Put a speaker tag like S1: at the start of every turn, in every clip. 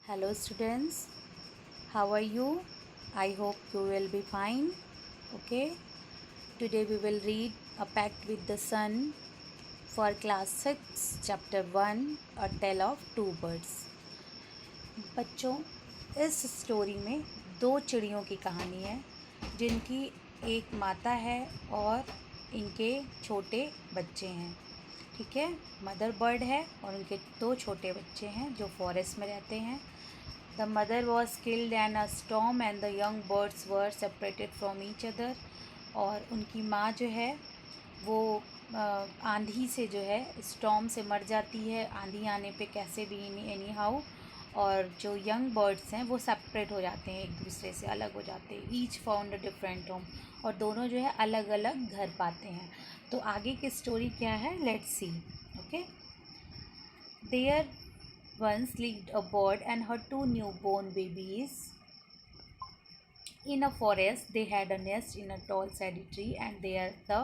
S1: Hello students, how are you? I hope you will be fine. Okay, today we will read A Pact with the Sun for class 6 chapter 1 A Tale of Two Birds. बच्चों, इस story में दो चिड़ियों की कहानी है जिनकी एक माता है और इनके छोटे बच्चे हैं. ठीक है, मदर बर्ड है और उनके दो छोटे बच्चे हैं जो फॉरेस्ट में रहते हैं. The mother was killed in a storm and the young birds were separated from each other. और उनकी माँ जो है वो आंधी से जो है स्टॉर्म से मर जाती है, आंधी आने पे कैसे भी एनी हाउ. और जो यंग बर्ड्स हैं वो सेपरेट हो जाते हैं, एक दूसरे से अलग हो जाते हैं. Each found a different home, और दोनों जो है अलग अलग घर पाते हैं. तो आगे की स्टोरी क्या है, let's see. Okay, there once lived a bird and her two newborn babies. In a forest, they had a nest in a tall shady tree, and there the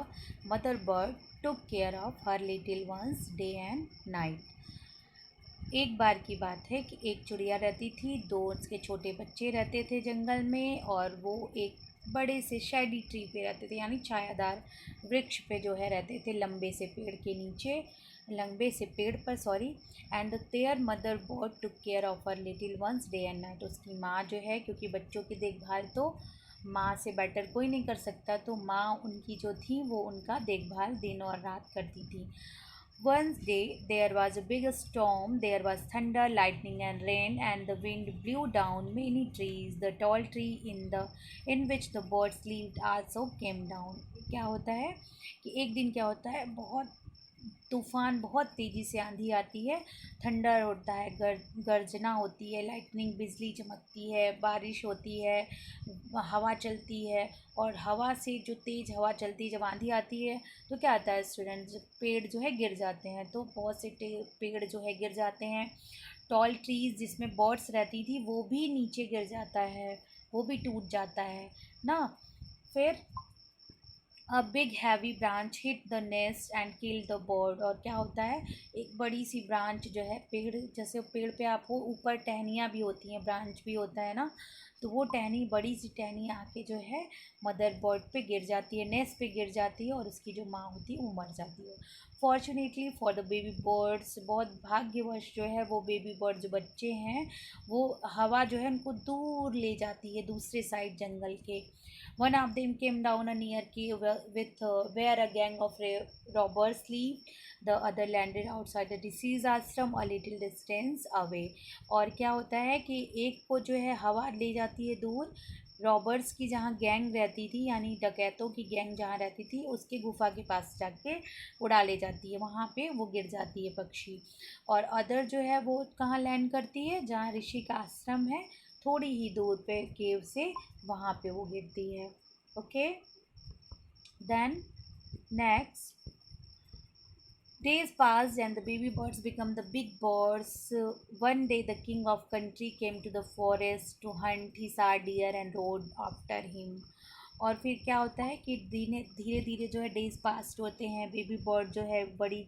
S1: mother bird took care of her little ones day and night. एक बार की बात है कि एक चिड़िया रहती थी, दो उसके छोटे बच्चे रहते थे जंगल में, और वो एक बड़े से शैडी ट्री पे रहते थे, यानी छायादार वृक्ष पे जो है रहते थे, लंबे से पेड़ पर sorry. And there mother bird took care of her little ones day and night. उसकी माँ जो है, क्योंकि बच्चों की देखभाल तो माँ से बेटर कोई नहीं कर सकता, तो माँ उनकी जो थी वो उनका देखभाल दिन और रात करती थी. One day there was a big storm. There was thunder, lightning, and rain, and the wind blew down many trees. The tall tree in which the birds lived also came down. क्या होता है कि एक दिन क्या होता है, बहुत तूफ़ान, बहुत तेज़ी से आंधी आती है, थंडर होता है, गर्जना होती है, लाइटनिंग बिजली चमकती है, बारिश होती है, हवा चलती है. और हवा से जो तेज़ हवा चलती है, जब आंधी आती है तो क्या आता है स्टूडेंट्स, पेड़ जो है गिर जाते हैं. तो बहुत से पेड़ जो है गिर जाते हैं. टॉल ट्रीज़ जिसमें बर्ड्स रहती थी वो भी नीचे गिर जाता है, वो भी टूट जाता है ना. फिर a big heavy branch hit the nest and kill the bird. और क्या होता है, एक बड़ी सी ब्रांच जो है, पेड़ जैसे पेड़ पे आपको ऊपर टहनियाँ भी होती हैं, ब्रांच भी होता है ना, तो वो टहनी, बड़ी सी टहनी आके जो है मदर बर्ड पे गिर जाती है, नेस्ट पे गिर जाती है, और उसकी जो माँ होती है वो मर जाती है. Fortunately for the baby birds, बहुत भाग्यवश जो है वो बेबी बर्ड जो बच्चे हैं, वो हवा जो है उनको दूर ले जाती है, दूसरे साइड जंगल के. One of them came down a near cave with where a gang of robbers lived. The other landed outside the disease ashram a little distance away. और क्या होता है कि एक को जो है हवा ले जाती है दूर, रॉबर्स की जहाँ गैंग रहती थी, यानी डकैतों की गैंग जहाँ रहती थी, उसके गुफा के पास जाके उड़ा ले जाती है, वहाँ पे वो गिर जाती है पक्षी. और अदर जो है वो कहाँ लैंड करती है, जहाँ ऋषि का आश्रम है, थोड़ी ही दूर पे केव से, वहाँ पे वो गिरती है. Okay, then next days passed and the baby birds become the big birds. One day the king of country came to the forest to hunt. He saw deer and rode after him. और फिर क्या होता है कि धीरे धीरे जो है डेज पास्ट होते हैं, बेबी बर्ड जो है बड़ी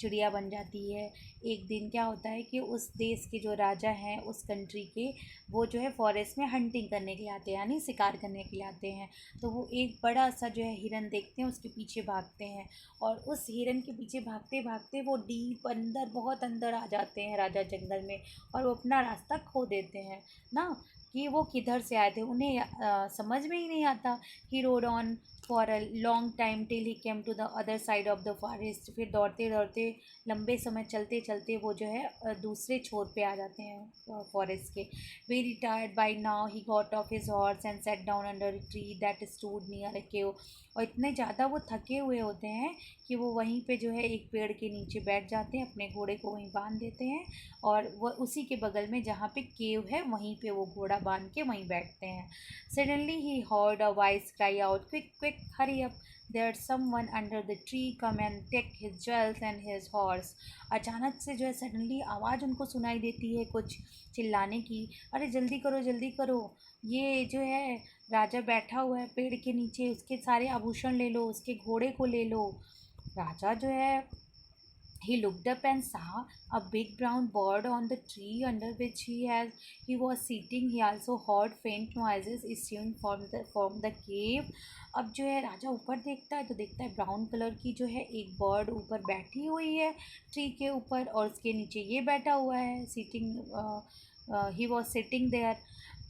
S1: चिड़िया बन जाती है. एक दिन क्या होता है कि उस देश के जो राजा हैं, उस कंट्री के, वो जो है फॉरेस्ट में हंटिंग करने के लिए आते हैं, यानी शिकार करने के लिए आते हैं. तो वो एक बड़ा सा जो है हिरन देखते हैं, उसके पीछे भागते हैं, और उस हिरन के पीछे भागते भागते वो डीप अंदर, बहुत अंदर आ जाते हैं राजा जंगल में, और वो अपना रास्ता खो देते हैं ना, कि वो किधर से आए थे. उन्हें समझ में ही नहीं आता. He rode on for a long time till he came to the other side of the forest. फिर दौड़ते दौड़ते, लंबे समय चलते चलते वो जो है दूसरे छोर पे आ जाते हैं फॉरेस्ट के. Very tired by now he got off his horse and sat down under a tree that stood near a cave. और इतने ज़्यादा वो थके हुए होते हैं कि वो वहीं पे जो है एक पेड़ के नीचे बैठ जाते हैं, अपने घोड़े को वहीं बांध देते हैं, और वो उसी के बगल में जहाँ पे केव है वहीं पे वो घोड़ा बांध के वहीं बैठते हैं. Suddenly he heard a voice cry out, quick quick hurry up, there's someone under the tree, come and take his jewels and his horse. अचानक से जो है सडनली आवाज़ उनको सुनाई देती है कुछ चिल्लाने की, अरे जल्दी करो जल्दी करो, ये जो है राजा बैठा हुआ है पेड़ के नीचे, उसके सारे आभूषण ले लो, उसके घोड़े को ले लो. राजा जो है He looked up and saw a big brown bird on the tree under which he was sitting. He also heard faint noises issuing from the cave. अब जो है राजा ऊपर देखता है तो देखता है ब्राउन कलर की जो है एक बर्ड ऊपर बैठी हुई है ट्री के ऊपर, और उसके नीचे ये बैठा हुआ है sitting, he was sitting there.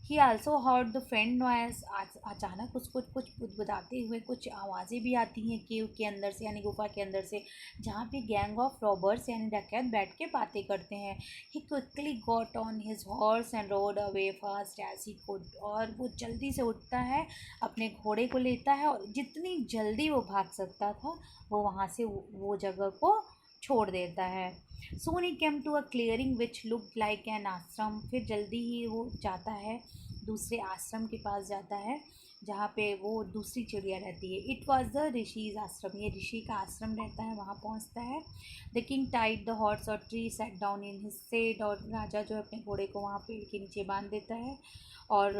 S1: He also heard the faint noise. अचानक उसको कुछ बुदबुदाते हुए कुछ आवाज़ें भी आती हैं केव के अंदर से, यानी गुफा के अंदर से, जहाँ पे गैंग ऑफ रॉबर्स यानी डकैत बैठ के बातें करते हैं. He quickly got on his horse and rode away fast as he could. और वो जल्दी से उठता है, अपने घोड़े को लेता है, और जितनी जल्दी वो भाग सकता था वो वहाँ से वो जगह को छोड़ देता है. Soon he came to a clearing which looked like an आश्रम. फिर जल्दी ही वो जाता है दूसरे आश्रम के पास जाता है जहाँ पे वो दूसरी चिड़िया रहती है. इट वॉज द ऋषिज आश्रम. ये ऋषि का आश्रम रहता है, वहाँ पहुँचता है. The king tied the horse और tree sat down in his seat. और राजा जो है अपने घोड़े को वहाँ पेड़ के नीचे बांध देता है और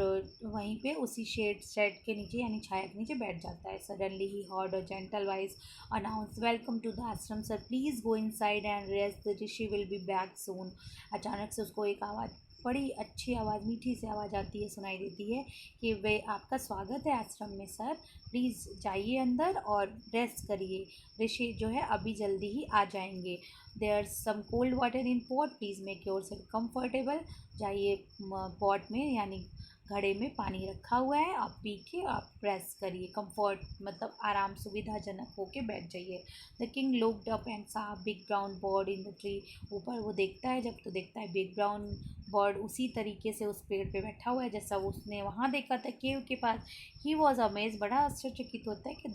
S1: वहीं पे उसी शेड के नीचे यानी छाया के नीचे बैठ जाता है. Suddenly he heard a gentle voice announce, welcome to the ashram sir, please go inside and rest, the rishi will be back soon. अचानक से उसको एक आवाज़, बड़ी अच्छी आवाज़, मीठी सी आवाज़ आती है, सुनाई देती है कि वे आपका स्वागत है आश्रम में सर, प्लीज़ जाइए अंदर और रेस्ट करिए, ऋषि जो है अभी जल्दी ही आ जाएंगे. There some cold water in pot, please make yourself comfortable. जाइए पॉट में यानी घड़े में पानी रखा हुआ है, आप पी के आप प्रेस करिए. कंफर्ट मतलब आराम, सुविधाजनक होके बैठ जाइए. The king looked up and saw big brown bird in the tree. ऊपर वो देखता है, जब तो देखता है बिग ब्राउन बर्ड उसी तरीके से उस पेड़ पे बैठा हुआ है जैसा उसने वहाँ देखा था केव के पास. He was amaze. बड़ा आश्चर्यचकित होता है कि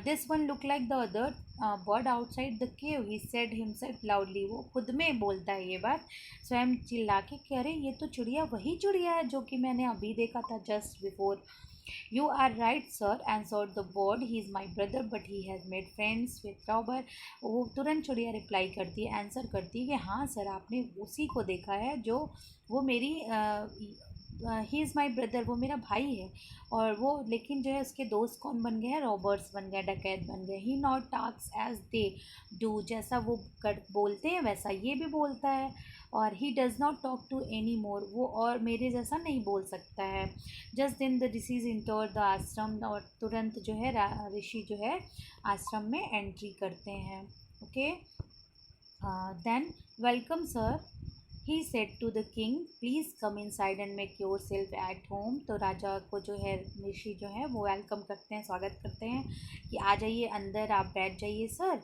S1: this one look like the other bird outside the cave. He said himself loudly. वो खुद में बोलता है ये बात स्वयं चिल्ला के कि अरे ये तो चिड़िया वही चिड़िया है जो कि मैंने अभी देखा था just before. You are right sir answered the bird, he is my brother but he has made friends with robber. वो तुरंत चिड़िया रिप्लाई करती है, आंसर करती है कि हाँ सर, आपने उसी को देखा है जो वो मेरी ही इज़ माई ब्रदर, वो मेरा भाई है. और वो लेकिन जो है उसके दोस्त कौन बन गए हैं, रॉबर्स बन गए, डकैत बन गए. He not talks as they do. जैसा वो बोलते हैं वैसा ये भी बोलता है. और he does not talk to any more. वो और मेरे जैसा नहीं बोल सकता है. Just then the rishis enter the ashram. और तुरंत जो है ऋषि जो है आश्रम में एंट्री करते हैं. Okay, then welcome sir, he said to the king, please come inside and make yourself at home. तो राजा को जो है ऋषि जो है वो वेलकम करते हैं, स्वागत करते हैं कि आ जाइए अंदर, आप बैठ जाइए सर,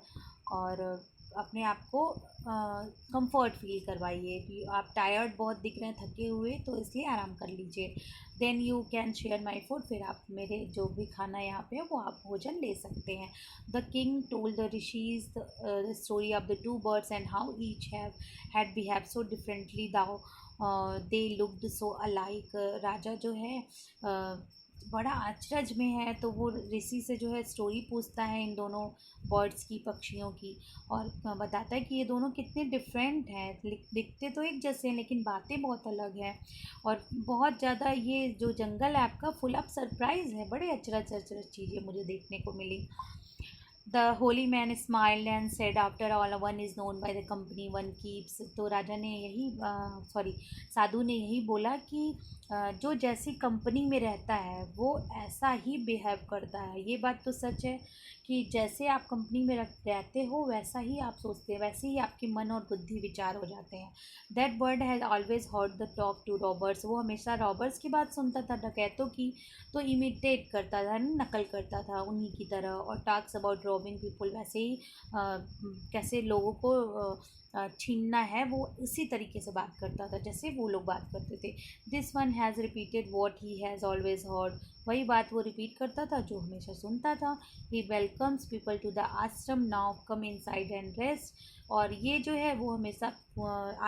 S1: और अपने आप को कंफर्ट फील करवाइए कि आप टायर्ड बहुत दिख रहे हैं, थके हुए, तो इसलिए आराम कर लीजिए. Then you can share my food. फिर आप मेरे जो भी खाना यहाँ पे है वो आप भोजन ले सकते हैं. The king told the rishis the story of the two birds and how each had behave so differently though they looked so alike. राजा जो है बड़ा अचरज में है, तो वो ऋषि से जो है स्टोरी पूछता है इन दोनों बर्ड्स की, पक्षियों की, और बताता है कि ये दोनों कितने डिफरेंट हैं. दिखते तो एक जैसे हैं लेकिन बातें बहुत अलग हैं. और बहुत ज़्यादा ये जो जंगल है आपका फुल ऑफ सरप्राइज़ है. बड़े अचरज अचरज चीज़ें मुझे देखने को मिली. The holy man smiled and said, after all one is known by the company one keeps. तो राजा ने यही साधु ने यही बोला कि जो जैसी कंपनी में रहता है वो ऐसा ही बिहेव करता है. ये बात तो सच है कि जैसे आप कंपनी में रहते हो वैसा ही आप सोचते हैं, वैसे ही आपके मन और बुद्धि विचार हो जाते हैं. That bird has always heard the talk to robbers. वो हमेशा रॉबर्स की बात सुनता था, डकैतों की, तो इमिटेट करता था, नकल करता था उन्हीं की तरह. और टॉक्स अबाउट रॉबिंग पीपल, वैसे ही कैसे लोगों को छीनना है वो उसी तरीके से बात करता था जैसे वो लोग बात करते थे. This one has repeated what he has always heard. वही बात वो रिपीट करता था जो हमेशा सुनता था. ही वेलकम्स पीपल टू द आश्रम, now come inside and rest. और ये जो है वो हमेशा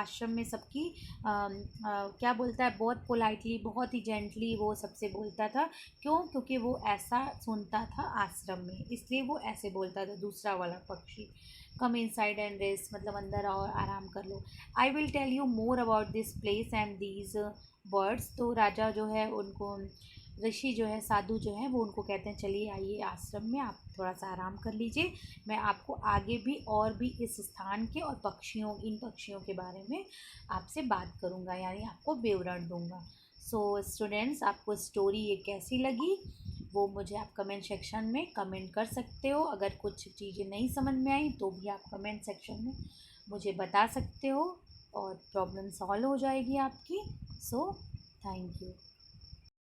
S1: आश्रम में सबकी क्या बोलता है, बहुत पोलाइटली, बहुत ही जेंटली वो सबसे बोलता था. क्यों? क्योंकि वो ऐसा सुनता था आश्रम में, इसलिए वो ऐसे बोलता था, दूसरा वाला पक्षी. कम इनसाइड एंड रेस्ट, मतलब अंदर आओ और आराम कर लो। I will tell you more about this place and these birds. तो राजा जो है उनको, ऋषि जो है, साधु जो है, वो उनको कहते हैं चलिए आइए आश्रम में, आप थोड़ा सा आराम कर लीजिए, मैं आपको आगे भी और भी इस स्थान के और पक्षियों, इन पक्षियों के बारे में आपसे बात करूँगा, यानी आपको विवरण दूंगा। सो स्टूडेंट्स, आपको स्टोरी ये कैसी लगी वो मुझे आप कमेंट सेक्शन में कमेंट कर सकते हो। अगर कुछ चीज़ें नहीं समझ में आई तो भी आप कमेंट सेक्शन में मुझे बता सकते हो और प्रॉब्लम सॉल्व हो जाएगी आपकी। So thank you.